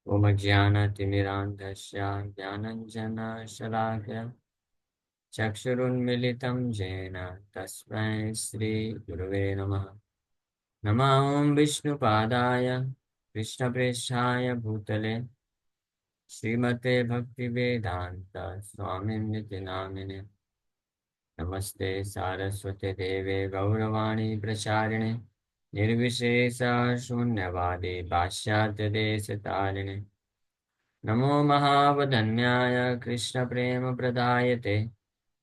Om Jnana-timirandhasya Jnananjana-shalakaya Chakshurunmilitam Jena Tasmai Shri Gurave Namaha. Namo Om Vishnupadaya Krishna-preshaya Bhutale Srimate Bhaktivedanta Swamini Namine. Namaste Saraswate Deve Gauravani Pracharine Nirvishesha Shunyavadi Bhashyate Desatarine. नमो महावदन्याय कृष्ण प्रेम प्रदायते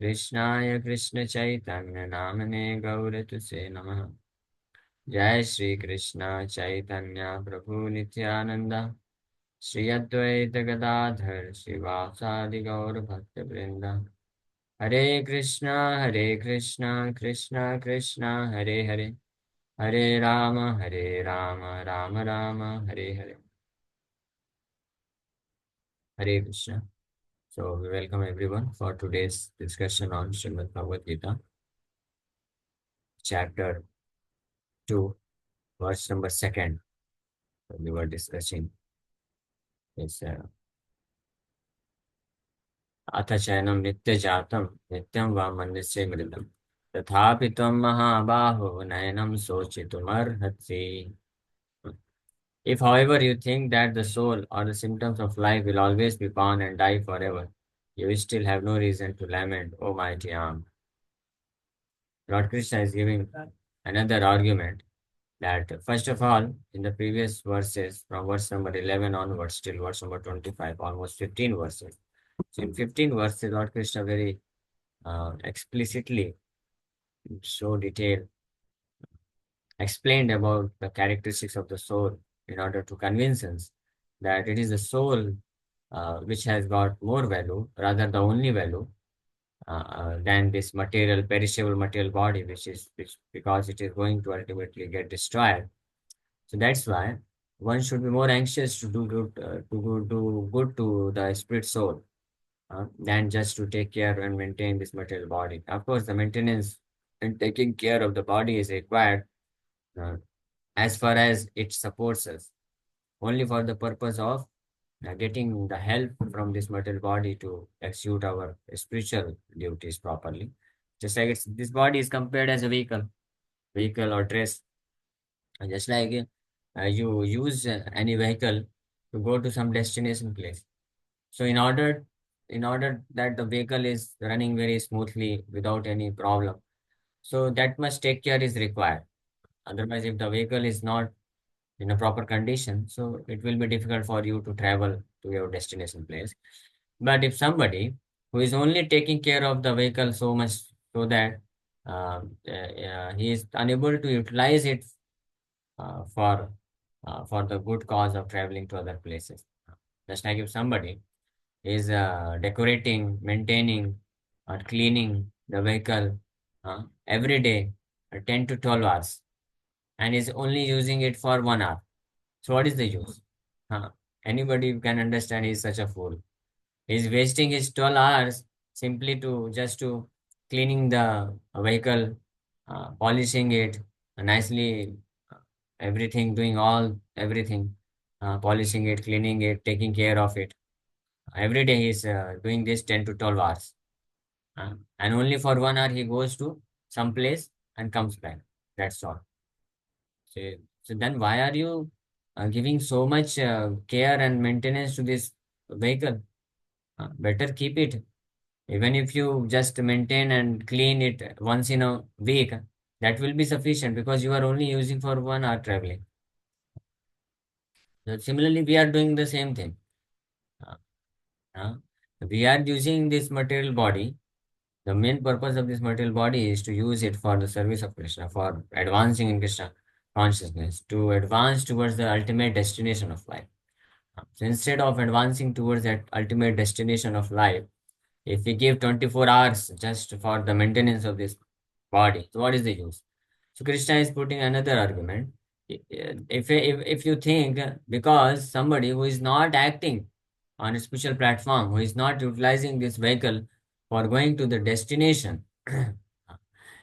कृष्णाय कृष्ण चैतन्य नामने गौरतुसे नमः। जय श्री कृष्ण चैतन्य प्रभु नित्यानंद श्री अद्वैत गदाधर श्रीवासादि गौर भक्त वृंद। हरे कृष्णा कृष्णा कृष्णा हरे हरे हरे राम राम राम हरे हरे। हरे Krishna. So we welcome everyone for today's discussion on Srimad Bhagavad Gita, chapter 2, verse number 2. So we were discussing this Atha Chayanam Nitya Jatam Nityam Va Manasya Mridam Tathapi Tvam Mahabaho Nayanam Sochitumarhatsi. If, however, you think that the soul or the symptoms of life will always be born and die forever, you will still have no reason to lament, O mighty arm. Lord Krishna is giving another argument that first of all, in the previous verses, from verse number 11 onwards till verse number 25, almost 15 verses. So in 15 verses, Lord Krishna very explicitly, so detailed, explained about the characteristics of the soul in order to convince us that it is the soul which has got more value, rather the only value, than this material, perishable material body, which because it is going to ultimately get destroyed. So that's why one should be more anxious to do good, do good to the spirit soul, than just to take care and maintain this material body. Of course, the maintenance and taking care of the body is required uh, as far as it supports us, only for the purpose of getting the help from this material body to execute our spiritual duties properly. Just like this body is compared as a vehicle or dress. Just like you use any vehicle to go to some destination place. So in order that the vehicle is running very smoothly without any problem, so that much take care is required. Otherwise, if the vehicle is not in a proper condition, so it will be difficult for you to travel to your destination place. But if somebody who is only taking care of the vehicle so much so that he is unable to utilize it uh, for for the good cause of traveling to other places. Just like if somebody is decorating, maintaining, or cleaning the vehicle every day, 10 to 12 hours, and is only using it for 1 hour. So what is the use? Uh, Anybody can understand he is such a fool. He is wasting his 12 hours simply to just to cleaning the vehicle, polishing it nicely, uh, everything, doing all everything, polishing it, cleaning it, taking care of it. Every day he is doing this 10 to 12 hours. And only for 1 hour he goes to some place and comes back. That's all. So, so then why are you giving so much care and maintenance to this vehicle? Better keep it. Even if you just maintain and clean it once in a week, that will be sufficient because you are only using for 1 hour traveling. So similarly, we are doing the same thing. Uh, uh, we are using this material body. The main purpose of this material body is to use it for the service of Krishna, for advancing in Krishna consciousness, to advance towards the ultimate destination of life. So instead of advancing towards that ultimate destination of life, if we give 24 hours just for the maintenance of this body, so what is the use? So Krishna is putting another argument. If you think because somebody who is not acting on a spiritual platform, who is not utilizing this vehicle for going to the destination,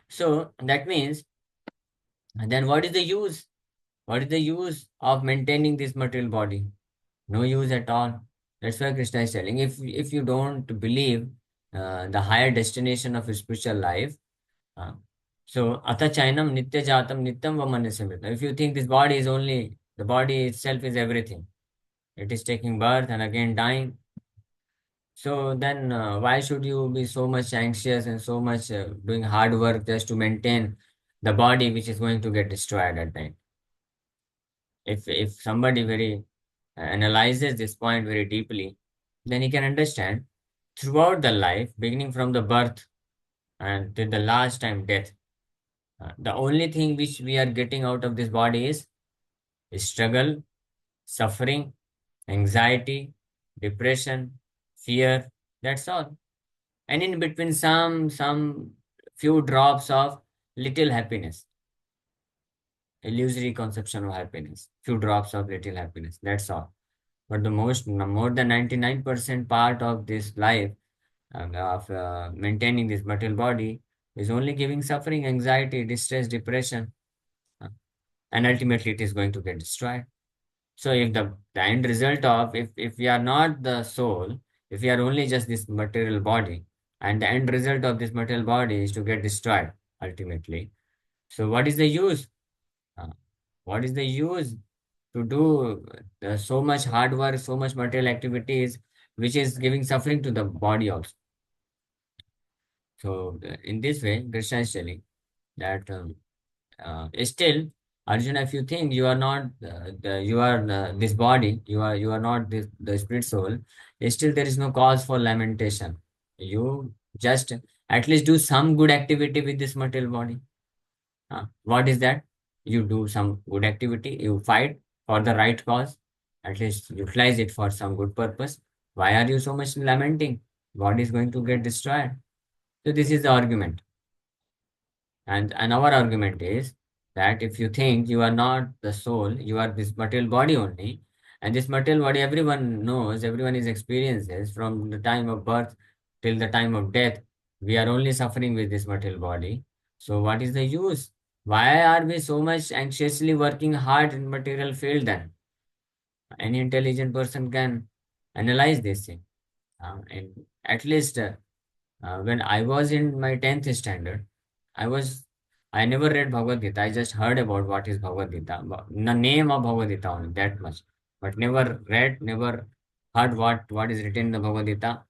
so that means then what is the use? What is the use of maintaining this material body? No use at all. That's why Krishna is telling, if you don't believe the higher destination of spiritual life, uh, so ata chainam nitya jatam nityam vamanyasamrita. If you think this body is only, the body itself is everything, it is taking birth and again dying. So then why should you be so much anxious and so much doing hard work just to maintain the body which is going to get destroyed at the end? If somebody very analyzes this point very deeply, then he can understand throughout the life, beginning from the birth and till the last time death, the only thing which we are getting out of this body is struggle, suffering, anxiety, depression, fear. That's all. And in between, some few drops of little happiness, illusory conception of happiness, few drops of little happiness. That's all. But the more than 99% part of this life of maintaining this material body is only giving suffering, anxiety, distress, depression, uh, and ultimately it is going to get destroyed. So if the end result of, if we are not the soul, if we are only just this material body, and the end result of this material body is to get destroyed ultimately, so what is the use? Uh, what is the use to do so much hard work, so much material activities, which is giving suffering to the body also? So in this way, Krishna is telling that still, Arjuna, if you think you are not you are this body, you are not this, the spirit soul, still there is no cause for lamentation. You just at least do some good activity with this material body. What is that? You do some good activity, you fight for the right cause, at least utilize it for some good purpose. Why are you so much lamenting? Body is going to get destroyed. So this is the argument. And our argument is that if you think you are not the soul, you are this material body only, and this material body everyone knows, everyone is experiences from the time of birth till the time of death. We are only suffering with this material body. So what is the use? Why are we so much anxiously working hard in material field then? Any intelligent person can analyze this thing. And at least when I was in my 10th standard, I was I never read Bhagavad Gita. I just heard about what is Bhagavad Gita, the name of Bhagavad Gita only, that much, but never read, never heard what is written in the Bhagavad Gita.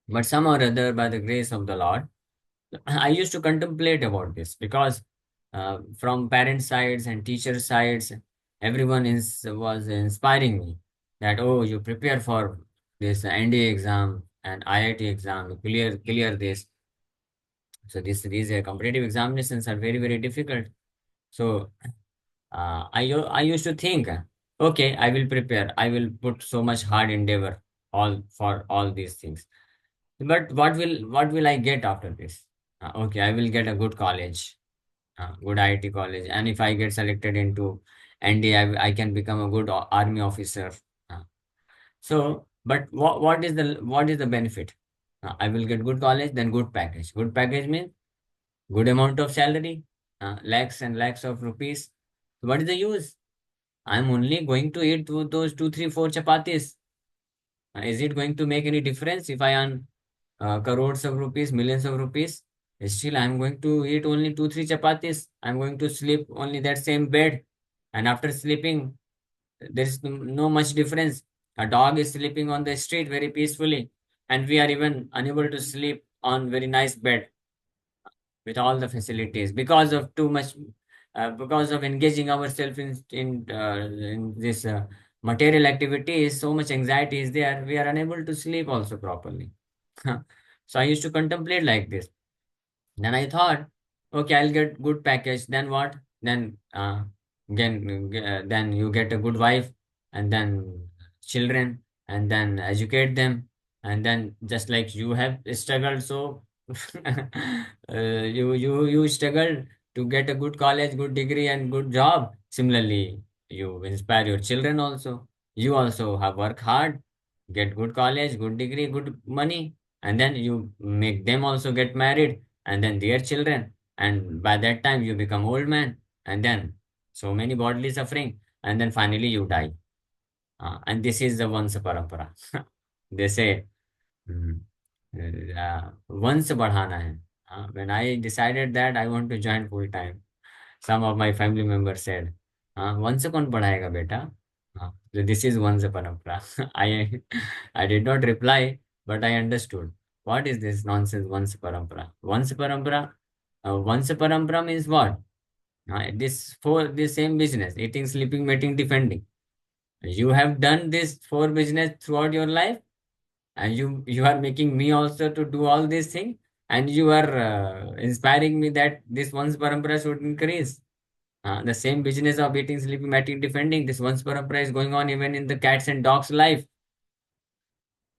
But somehow or other, by the grace of the Lord, I used to contemplate about this because from parent sides and teacher sides, everyone was inspiring me that, oh, you prepare for this NDA exam and IIT exam, you clear this. So these competitive examinations are very very difficult. So I used to think, okay, I will prepare. I will put so much hard endeavor all for all these things. But what will I get after this? Okay, I will get a good college, good IIT college, and if I get selected into NDA, I can become a good army officer. Uh, so, but what is the benefit? I will get good college, then good package. Good package means good amount of salary, lakhs and lakhs of rupees. What is the use? I'm only going to eat those two, three, four chapatis. Is it going to make any difference if I earn crores of rupees, millions of rupees? Still, I'm going to eat only two, three chapatis. I'm going to sleep only that same bed. And after sleeping, there is no much difference. A dog is sleeping on the street very peacefully, and we are even unable to sleep on very nice bed with all the facilities because of too much, because of engaging ourselves in this material activities. So much anxiety is there, we are unable to sleep also properly. So I used to contemplate like this. Then I thought, okay, I'll get good package. Then what? Then then you get a good wife, and then children, and then educate them, and then just like you have struggled, so you struggled to get a good college, good degree, and good job. Similarly, you inspire your children also. You also have work hard, get good college, good degree, good money, and then you make them also get married, and then their children, and by that time you become old man, and then so many bodily suffering, and then finally you die. And this is the Vansa Parampara. They say, mm, once बढ़ाना है. When I decided that I want to join full time, some of my family members said, वंश कौन पढ़ाएगा बेटा? So this is Vansa Parampara. I did not reply, but I understood. What is this nonsense, Vansa Parampara? Vansa Parampara means what? This for the same business, eating, sleeping, mating, defending. You have done this for business throughout your life, and you are making me also to do all these things, and you are inspiring me that this one's parampara should increase. The same business of eating, sleeping, mating, defending, this one's parampara is going on even in the cats and dogs life,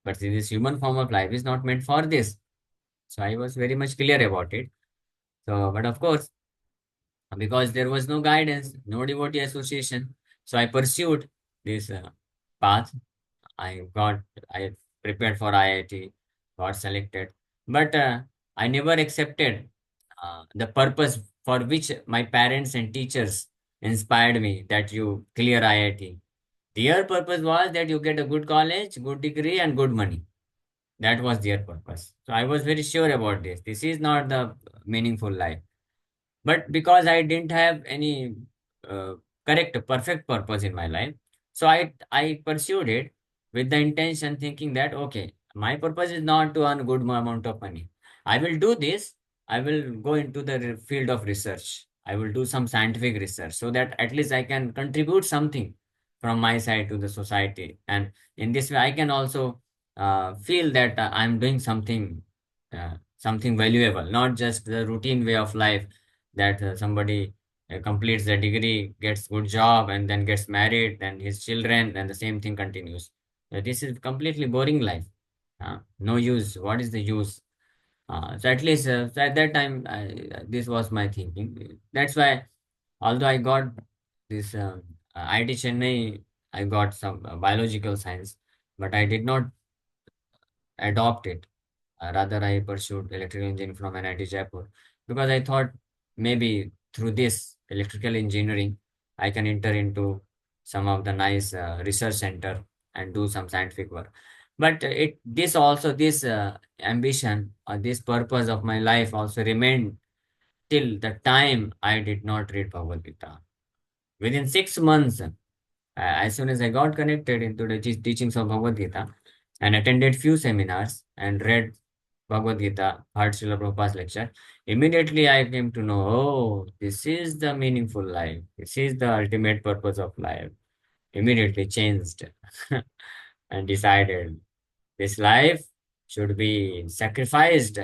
but this human form of life is not meant for this. So I was very much clear about it. So but of course, because there was no guidance, no devotee association, so I pursued this path. I got, I prepared for IIT, got selected, but I never accepted the purpose for which my parents and teachers inspired me, that you clear IIT. Their purpose was that you get a good college, good degree, and good money. That was their purpose. So I was very sure about this. This is not the meaningful life. But because I didn't have any uh, correct perfect purpose in my life, so I pursued it with the intention, thinking that okay, my purpose is not to earn good amount of money. I will do this. I will go into the field of research. I will do some scientific research so that at least I can contribute something from my side to the society, and in this way I can also feel that I'm doing something valuable, not just the routine way of life, that somebody completes the degree, gets good job, and then gets married, and his children, and the same thing continues. This is completely boring life. No use. What is the use? So at least so at that time, this was my thinking. That's why, although I got this IT Chennai, I got some biological science, but I did not adopt it. Rather, I pursued electrical engineering from NIT Jaipur because I thought maybe through this electrical engineering, I can enter into some of the nice research center and do some scientific work. But this ambition or this purpose of my life also remained till the time I did not read Bhagavad Gita. Within 6 months, as soon as I got connected into the teachings of Bhagavad Gita and attended few seminars and read Bhagavad Gita, heard Srila Prabhupada's lecture, immediately I came to know, oh, this is the meaningful life. This is the ultimate purpose of life. Immediately changed and decided this life should be sacrificed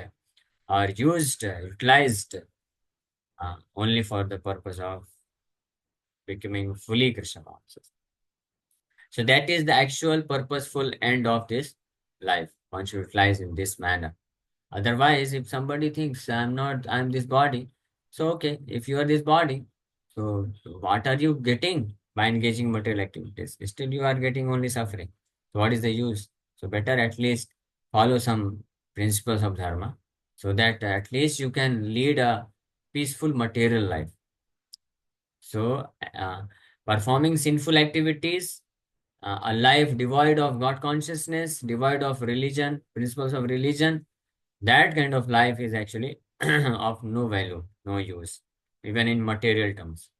or used, utilized only for the purpose of becoming fully Krishna conscious. So that is the actual purposeful end of this life. One should utilize in this manner. Otherwise, if somebody thinks I'm not, I'm this body, so okay, if you are this body, so what are you getting by engaging material activities? Still, you are getting only suffering. So what is the use? So better at least follow some principles of dharma, so that at least you can lead a peaceful material life. So performing sinful activities, a life devoid of God consciousness, devoid of religion, principles of religion, that kind of life is actually of no value, no use, even in material terms.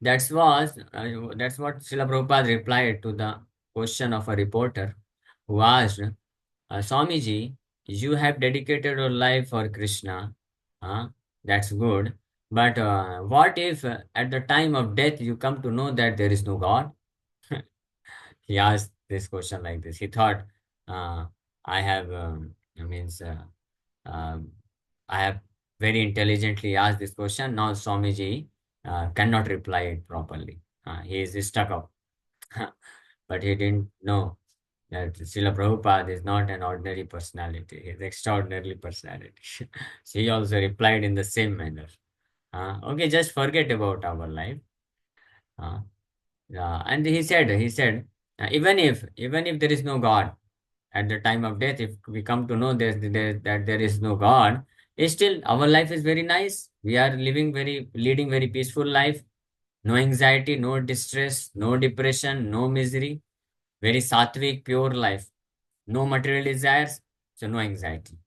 That's what Srila Prabhupada replied to the question of a reporter who asked, Swamiji, you have dedicated your life for Krishna. Huh? That's good. But what if at the time of death you come to know that there is no God? He asked this question like this. He thought, uh, I have, means, um, I have very intelligently asked this question. Now Swamiji cannot reply it properly. He is stuck up. But he didn't know that Srila Prabhupada is not an ordinary personality. He is extraordinary personality. So he also replied in the same manner. Okay, just forget about our life. Uh, and he said, even if there is no God, at the time of death, if we come to know that there is no God, still our life is very nice. We are leading very peaceful life. No anxiety, no distress, no depression, no misery. Very sattvic, pure life. No material desires, so no anxiety.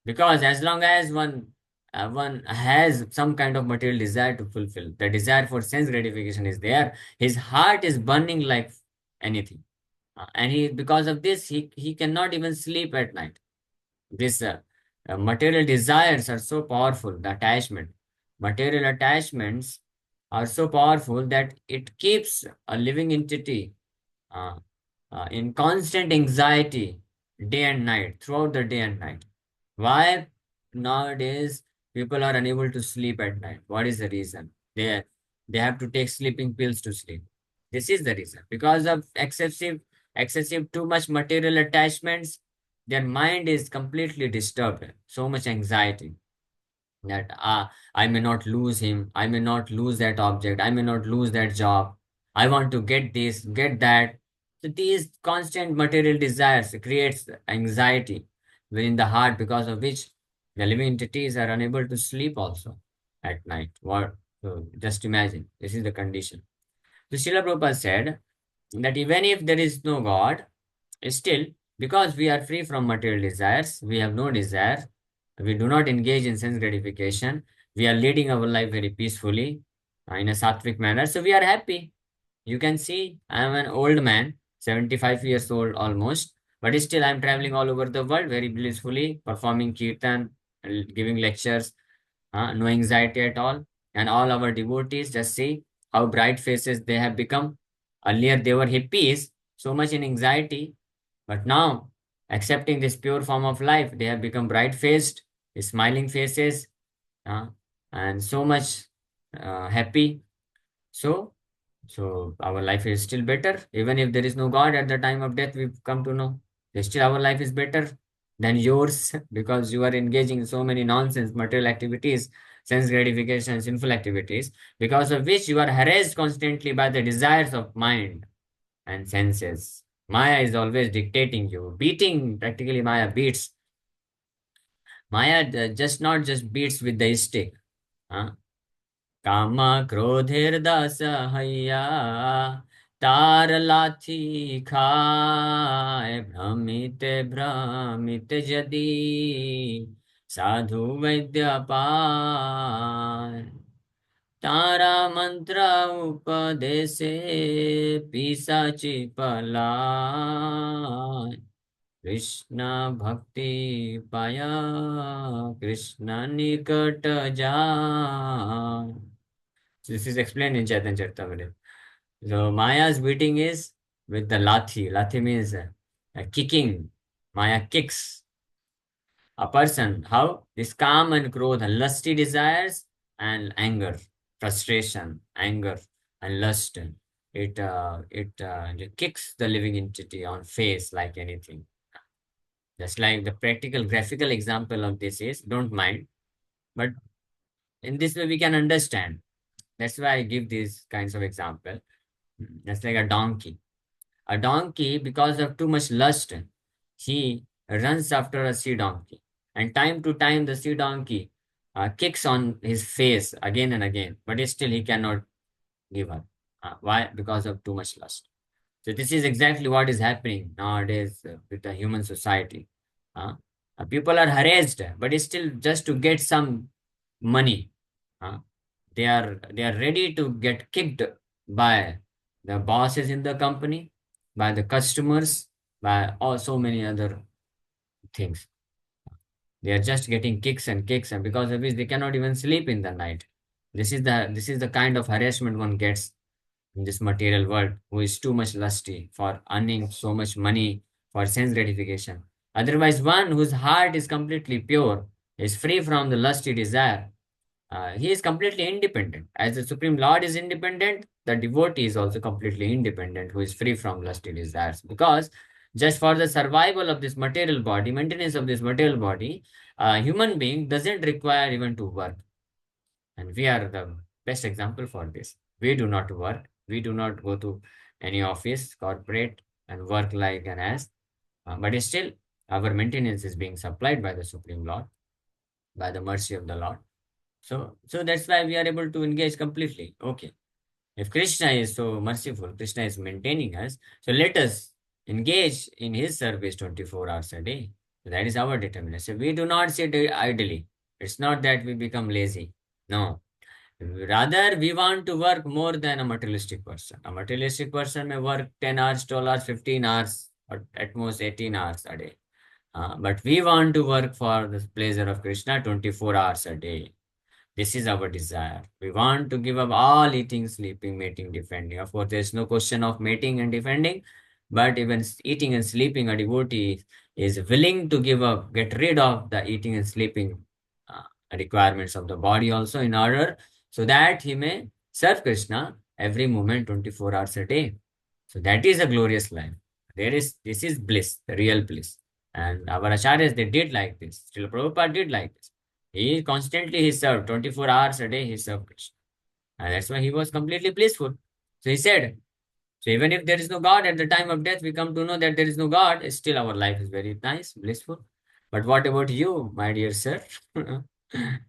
Because as long as one has some kind of material desire to fulfill, the desire for sense gratification is there, his heart is burning like anything. And he, because of this, he cannot even sleep at night. This material desires are so powerful, the attachment. Material attachments are so powerful that it keeps a living entity uh, in constant anxiety day and night, throughout the day and night. Why nowadays people are unable to sleep at night? What is the reason? They have to take sleeping pills to sleep. This is the reason. Because of excessive too much material attachments, their mind is completely disturbed. So much anxiety that I may not lose him, I may not lose that object, I may not lose that job. I want to get this, get that. So these constant material desires creates anxiety within the heart, because of which the living entities are unable to sleep also at night. What? So just imagine, this is the condition. So Srila Prabhupada said that even if there is no God, still, because we are free from material desires, we have no desire, we do not engage in sense gratification, we are leading our life very peacefully in a sattvic manner, so we are happy. You can see, I am an old man, 75 years old almost, but still I am traveling all over the world very blissfully, performing kirtan, giving lectures, no anxiety at all. And all our devotees, just see how bright faces they have become. Earlier they were hippies, so much in anxiety, but now, accepting this pure form of life, they have become bright faced, smiling faces, uh, and so much happy. So, so our life is still better. Even if there is no God at the time of death, we've come to know. Still, our life is better than yours because you are engaging in so many nonsense, material activities, sense gratification, sinful activities, because of which you are harassed constantly by the desires of mind and senses. Maya is always dictating you, beating, practically Maya beats. Maya just not just beats with the stick. Huh? Kama krodhir dasa hayya तार लाथी खाए भ्रमित भ्रमित जदी साधु वैद्य पाय तारा मंत्र उपदेशे पिशाची पलाय कृष्ण भक्ति पाया कृष्ण निकट जाय. So this is explained in Chaitanya Charitamrita. So Maya's beating is with the lathi. Lathi means kicking. Maya kicks a person. How? This calm and growth, lusty desires and anger, frustration, anger and lust. It kicks the living entity on face like anything. Just like the practical graphical example of this is, don't mind, but in this way we can understand. That's why I give these kinds of example. That's like a donkey. A donkey, because of too much lust, he runs after a sea donkey. And time to time, the sea donkey kicks on his face again and again, but still he cannot give up. Why? Because of too much lust. So this is exactly what is happening nowadays with the human society. Uh, People are harassed, but still just to get some money. Uh, they are ready to get kicked by the bosses in the company, by the customers, by all so many other things. They are just getting kicks and kicks, and because of which they cannot even sleep in the night. This is the kind of harassment one gets in this material world, who is too much lusty for earning so much money for sense gratification. Otherwise, one whose heart is completely pure, is free from the lusty desire, he is completely independent. As the Supreme Lord is independent, the devotee is also completely independent, who is free from lusty desires. Because just for the survival of this material body, maintenance of this material body, a human being doesn't require even to work. And we are the best example for this. We do not work. We do not go to any office, corporate, and work like an ass. But still, our maintenance is being supplied by the Supreme Lord, by the mercy of the Lord. So that's why we are able to engage completely. Okay. If Krishna is so merciful, Krishna is maintaining us, so let us engage in his service 24 hours a day. That is our determination. We do not sit idly. It's not that we become lazy. No. Rather, we want to work more than a materialistic person. A materialistic person may work 10 hours, 12 hours, 15 hours, or at most 18 hours a day. But we want to work for the pleasure of Krishna 24 hours a day. This is our desire. We want to give up all eating, sleeping, mating, defending. Of course, there's no question of mating and defending, but even eating and sleeping, a devotee is willing to give up, get rid of the eating and sleeping uh, requirements of the body also in order so that he may serve Krishna every moment 24 hours a day. So that is a glorious life. This is bliss, the real bliss. And our acharyas, they did like this. Srila Prabhupada did like this. He served 24 hours a day, he served Krishna. And that's why he was completely blissful. So he said, so even if there is no God at the time of death, we come to know that there is no God, still our life is very nice, blissful. But what about you, my dear sir?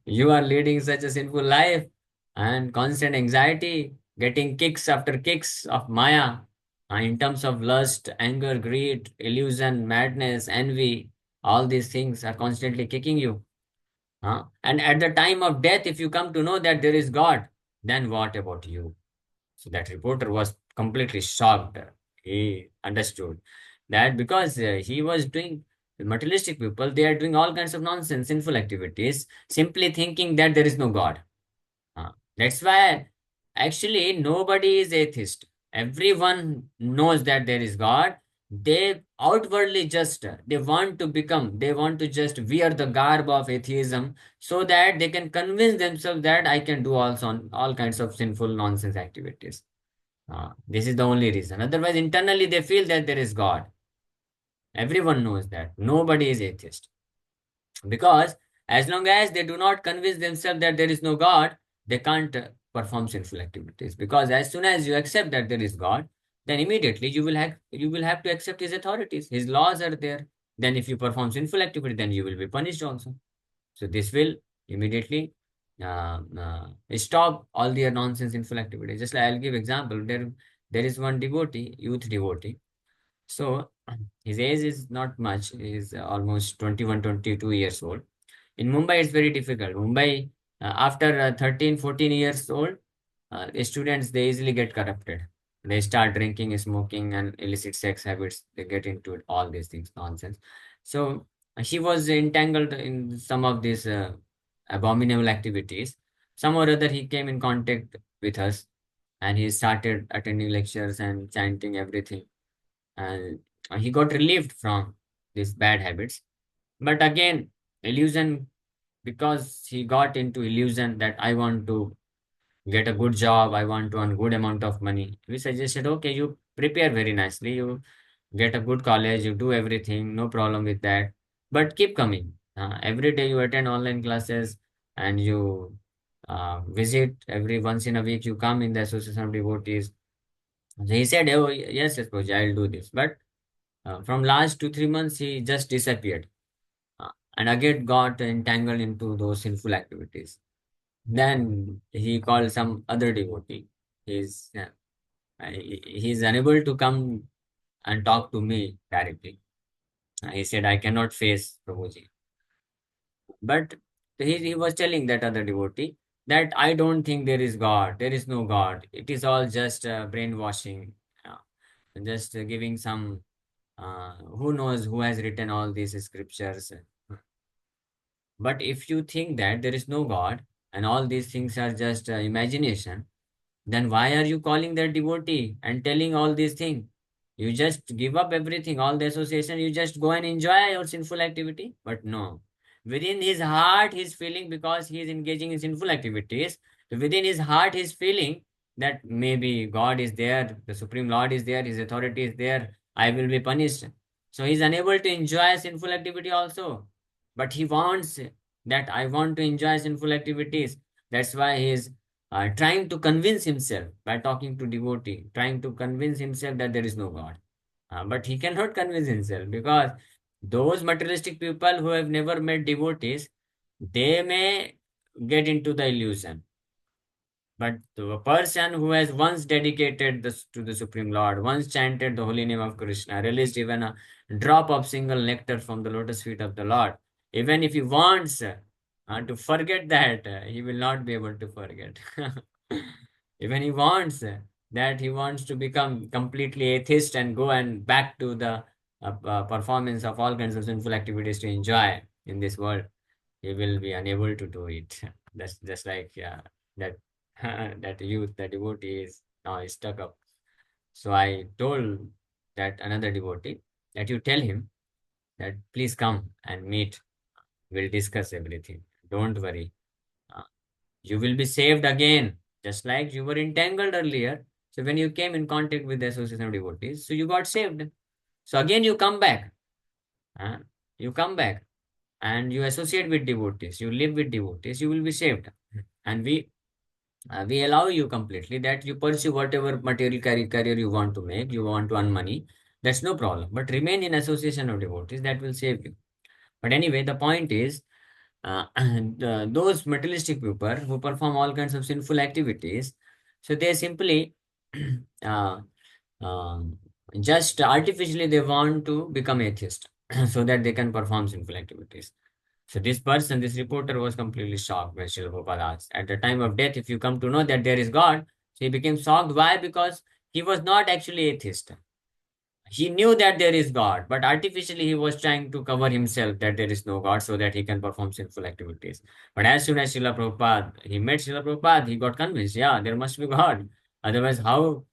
You are leading such a sinful life and constant anxiety, getting kicks after kicks of Maya in terms of lust, anger, greed, illusion, madness, envy. All these things are constantly kicking you. And at the time of death, if you come to know that there is God, then what about you? So that reporter was completely shocked. He understood that because he was doing materialistic people, they are doing all kinds of nonsense, sinful activities, simply thinking that there is no God. That's why actually nobody is atheist. Everyone knows that there is God. They outwardly just they want to just wear the garb of atheism so that they can convince themselves that I can do all kinds of sinful nonsense activities. This is the only reason. Otherwise, internally they feel that there is God. Everyone knows that. Nobody is atheist. Because as long as they do not convince themselves that there is no God, they can't perform sinful activities. Because as soon as you accept that there is God, then immediately you will have to accept his authorities. His laws are there. Then if you perform sinful activity, then you will be punished also. So this will immediately stop all their nonsense sinful activities. Just like I'll give example. There is one devotee, youth devotee. So his age is not much. He is almost 21, 22 years old. In Mumbai, it's very difficult. Mumbai, after 13, 14 years old, students, they easily get corrupted. They start drinking, smoking, and illicit sex habits. They get into it, all these things, nonsense. So he was entangled in some of these abominable activities. Some or other, he came in contact with us and he started attending lectures and chanting everything. And he got relieved from these bad habits. But again, illusion, because he got into illusion that I want to get a good job, I want to earn good amount of money. We suggested, okay, you prepare very nicely, you get a good college, you do everything, no problem with that. But keep coming. Every day you attend online classes and you visit every once in a week, you come in the association of devotees. So he said, oh, yes, yes, Prabhuji, I'll do this. But from last 2, 3 months, he just disappeared and again got entangled into those sinful activities. Then he called some other devotee. He's unable to come and talk to me directly. He said, I cannot face Prabhuji. But he was telling that other devotee that I don't think there is God. There is no God. It is all just brainwashing, just giving some, who knows who has written all these scriptures. But if you think that there is no God and all these things are just imagination, then why are you calling that devotee and telling all these things? You just give up everything, all the association, you just go and enjoy your sinful activity. But no, within his heart, he's feeling because he is engaging in sinful activities. Within his heart, he's feeling that maybe God is there, the Supreme Lord is there, his authority is there, I will be punished. So he's unable to enjoy sinful activity also. But he wants that I want to enjoy sinful activities. That's why he is trying to convince himself by talking to devotee, trying to convince himself that there is no God. But he cannot convince himself because those materialistic people who have never met devotees, they may get into the illusion. But the person who has once dedicated this to the Supreme Lord, once chanted the holy name of Krishna, released even a drop of single nectar from the lotus feet of the Lord, even if he wants to forget that, he will not be able to forget. Even he wants that he wants to become completely atheist and go and back to the performance of all kinds of sinful activities to enjoy in this world, he will be unable to do it. That's just like that that youth, the devotee is now stuck up. So I told that another devotee that you tell him that please come and meet. We'll discuss everything. Don't worry. Uh, you will be saved again, just like you were entangled earlier. So when you came in contact with the association of devotees, so you got saved. So again you come back. Uh, you come back and you associate with devotees. You live with devotees. You will be saved. And we allow you completely that you pursue whatever material career you want to make, you want to earn money, that's no problem, but remain in association of devotees, that will save you. But anyway, the point is, those materialistic people who perform all kinds of sinful activities, so they simply uh, um, just artificially they want to become atheist so that they can perform sinful activities. So this person, this reporter was completely shocked when Srila Prabhupada asked, at the time of death, if you come to know that there is God, so he became shocked. Why? Because he was not actually atheist. He knew that there is God, but artificially he was trying to cover himself that there is no God so that he can perform sinful activities. But as soon as Srila Prabhupada, he met Srila Prabhupada, he got convinced, yeah, there must be God. Otherwise, how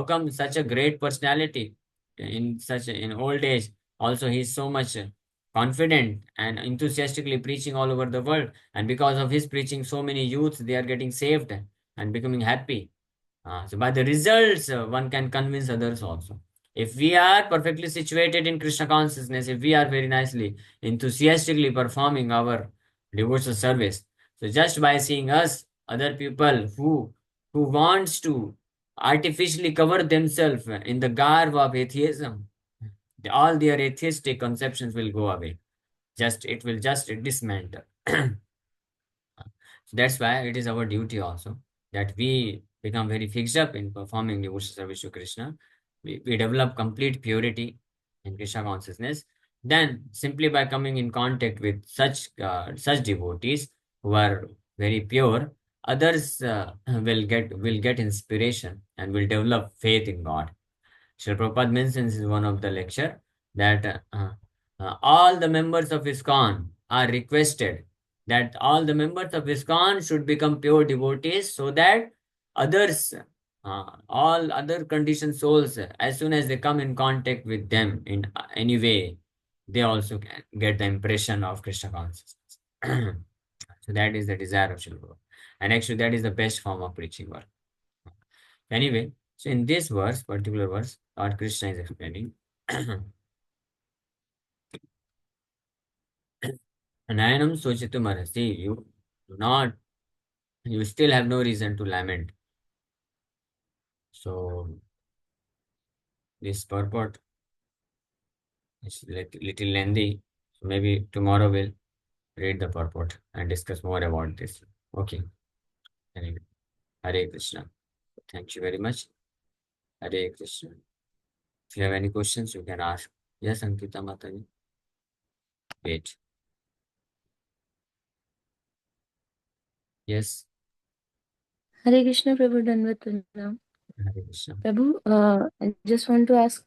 come such a great personality in old age, also he's so much confident and enthusiastically preaching all over the world. And because of his preaching, so many youths, they are getting saved and becoming happy. So by the results, one can convince others also. If we are perfectly situated in Krishna consciousness, if we are very nicely, enthusiastically performing our devotional service, so just by seeing us, other people who wants to artificially cover themselves in the garb of atheism, all their atheistic conceptions will go away. Just it will just dismantle. So that's why it is our duty also that we become very fixed up in performing devotional service to Krishna. We develop complete purity in Krishna consciousness. Then simply by coming in contact with such devotees who are very pure, others will get inspiration and will develop faith in God. Srila Prabhupada mentions in one of the lecture that all the members of ISKCON are requested that all the members of ISKCON should become pure devotees so that others, all other conditioned souls, as soon as they come in contact with them in any way, they also can get the impression of Krishna consciousness. So that is the desire of Srila Prabhupada. And actually, that is the best form of preaching work. Anyway, so in this verse, particular verse, Lord Krishna is explaining, Nayanam Sochitum Arhasi, you do not, you still have no reason to lament. So this purport is little lengthy. So maybe tomorrow we'll read the purport and discuss more about this. Okay. Anyway, Hare Krishna. Thank you very much. Hare Krishna. If you have any questions, you can ask. Yes, Ankita Mataji. Wait. Yes. Hare Krishna, Prabhu, Dandavat Pranam. Hare Krishna. Prabhu, I just want to ask,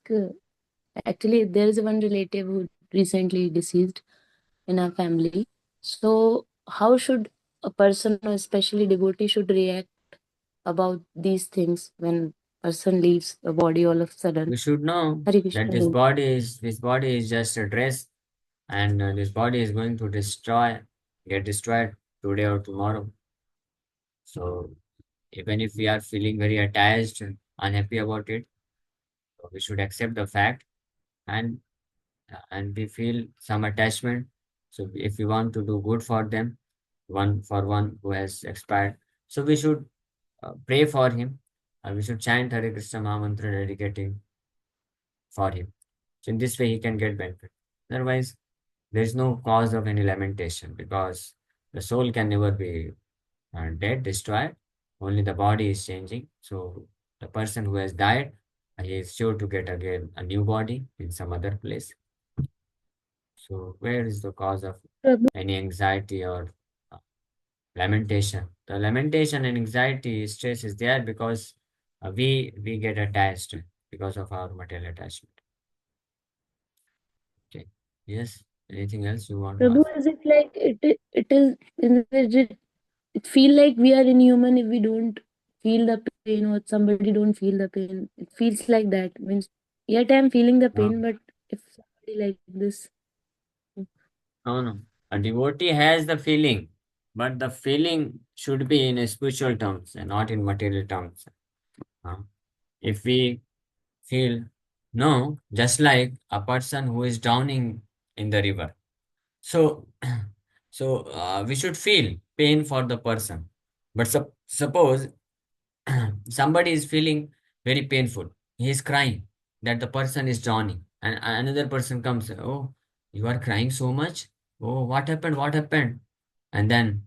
actually, there is one relative who recently deceased in our family. So, how should a person, or especially devotee, should react about these things when person leaves the body all of a sudden? We should know Hare that Krishna. this body is just a dress, and this body is going to get destroyed today or tomorrow. So even if we are feeling very attached and unhappy about it, so we should accept the fact, and we feel some attachment. So if we want to do good for them, one who has expired, so we should pray for him, and we should chant Hare Krishna Mahamantra dedicating for him. So in this way he can get benefit. Otherwise, there is no cause of any lamentation because the soul can never be dead, destroyed. Only the body is changing. So the person who has died, he is sure to get again a new body in some other place. So where is the cause of Prabhu, any anxiety or uh, lamentation? The lamentation and anxiety, stress is there because we get attached because of our material attachment. Okay. Yes. Anything else you want to Prabhu, ask? is it like it feel like we are inhuman if we don't feel the pain or somebody don't feel the pain? It feels like that. Means yet I'm feeling the No, pain, but if somebody like this, no, no. A devotee has the feeling, but the feeling should be in spiritual terms and not in material terms. Uh, if we feel, no, just like a person who is drowning in the river. So, we should feel pain for the person. But suppose somebody is feeling very painful, he is crying that the person is drowning, and another person comes, oh, you are crying so much, oh, what happened, what happened? And then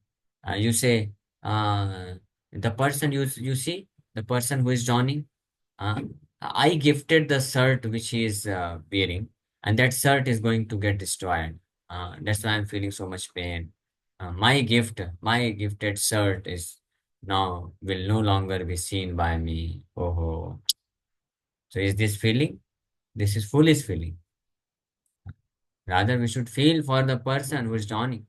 you say, uh, the person, you see the person who is drowning, uh, I gifted the shirt which he is wearing, and that shirt is going to get destroyed. That's why I'm feeling so much pain. My gifted shirt is now will no longer be seen by me. Oh, so is this feeling? This is foolish feeling. Rather, we should feel for the person who is drowning.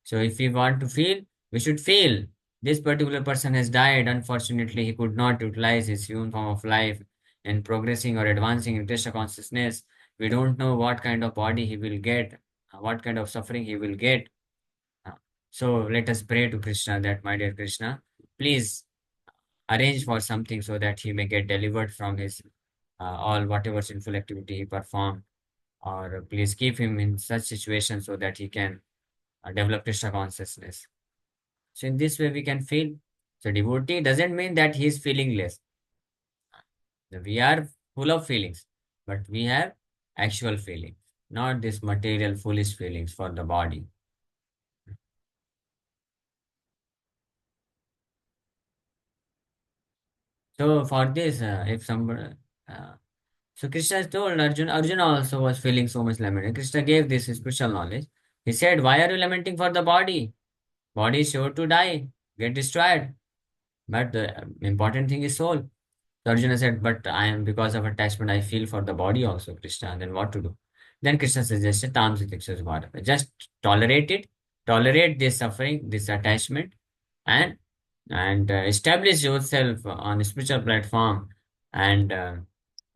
So if we want to feel, we should feel. This particular person has died. Unfortunately, he could not utilize his human form of life in progressing or advancing in Krishna consciousness. We don't know what kind of body he will get, what kind of suffering he will get. Uh, So let us pray to Krishna that, my dear Krishna, please arrange for something so that he may get delivered from his all whatever sinful activity he performed, or please keep him in such situation so that he can develop Krishna consciousness. So in this way we can feel. So devotee doesn't mean that he is feeling less. We are full of feelings, but we have actual feelings, not this material foolish feelings for the body. So for this, if somebody, uh, so Krishna told Arjuna, Arjuna also was feeling so much lament. Krishna gave this spiritual knowledge. He said, why are you lamenting for the body? Body is sure to die, get destroyed. But the important thing is soul. So Arjuna said, but I am, because of attachment, I feel for the body also, Krishna. Then what to do? Then Krishna suggested, just tolerate it, tolerate this suffering, this attachment, and establish yourself on a spiritual platform, and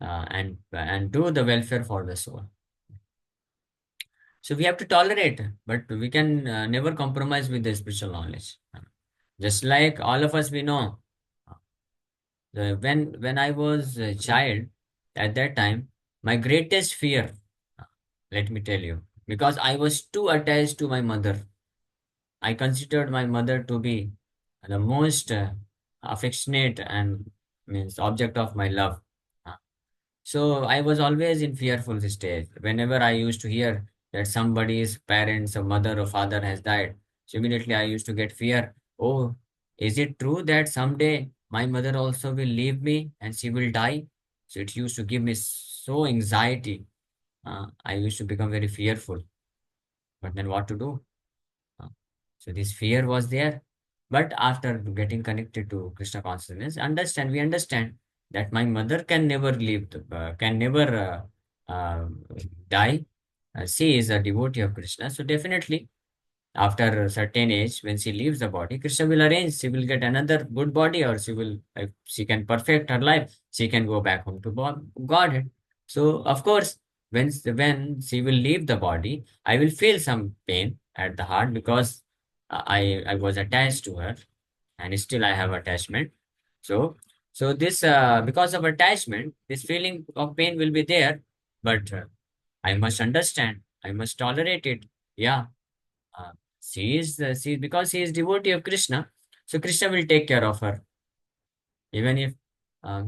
and do the welfare for the soul. So we have to tolerate, but we can never compromise with the spiritual knowledge. Just like all of us, we know, when I was a child, at that time, my greatest fear, uh, let me tell you, because I was too attached to my mother. I considered my mother to be the most affectionate and means object of my love. Uh, So I was always in fearful state. Whenever I used to hear that somebody's parents, or mother or father has died, so immediately I used to get fear. Oh, is it true that someday my mother also will leave me and she will die? So it used to give me so anxiety. I used to become very fearful. But then what to do? Uh, So this fear was there. But after getting connected to Krishna consciousness, we understand that my mother can never leave, can never die. She is a devotee of Krishna. So definitely, after a certain age, when she leaves the body, Krishna will arrange, she will get another good body, or she will, if she can perfect her life, she can go back home to Godhead. So of course, when she will leave the body, I will feel some pain at the heart, because I was attached to her, and still I have attachment. So this, because of attachment, this feeling of pain will be there, but I must understand, I must tolerate it. Yeah, uh, she, because she is devotee of Krishna, so Krishna will take care of her. Even if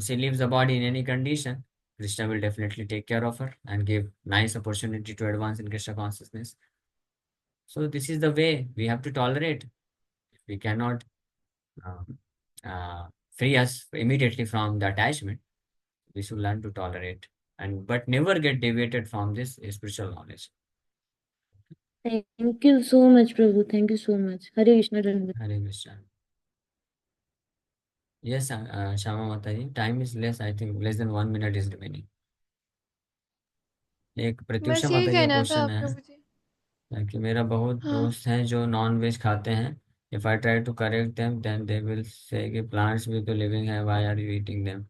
she leaves the body in any condition, Krishna will definitely take care of her and give nice opportunity to advance in Krishna consciousness. So this is the way we have to tolerate. We cannot. Um, uh, free us immediately from the attachment. We should learn to tolerate and but never get deviated from this spiritual knowledge. Thank you so much, Prabhu. Thank you so much. Hare Krishna. Dandavat. Hare Krishna. Yes, Shama Mataji, time is less. I think less than 1 minute is remaining. एक प्रत्युषा बस यही माता जी का कहना था question है प्रभु जी। कि मेरा बहुत हाँ। दोस्त हैं जो नॉन वेज खाते हैं. If I try to correct them then they will say कि प्लांट्स भी तो लिविंग है, why are you eating them.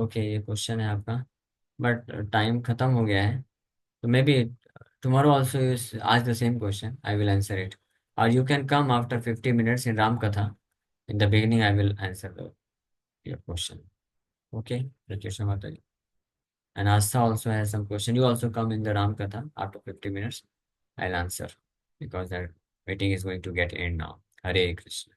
Okay, ये क्वेश्चन है आपका, बट टाइम खत्म हो गया है. तो maybe tomorrow also you ask the same question, I will answer it. Or you can come after 50 minutes in Ram Katha. In the beginning, I will answer your question. Okay, Pratyusha Mataji. And Asa also has some question. You also come in the Ram Katha after 50 minutes. I'll answer because that meeting is going to get end now. Hare Krishna.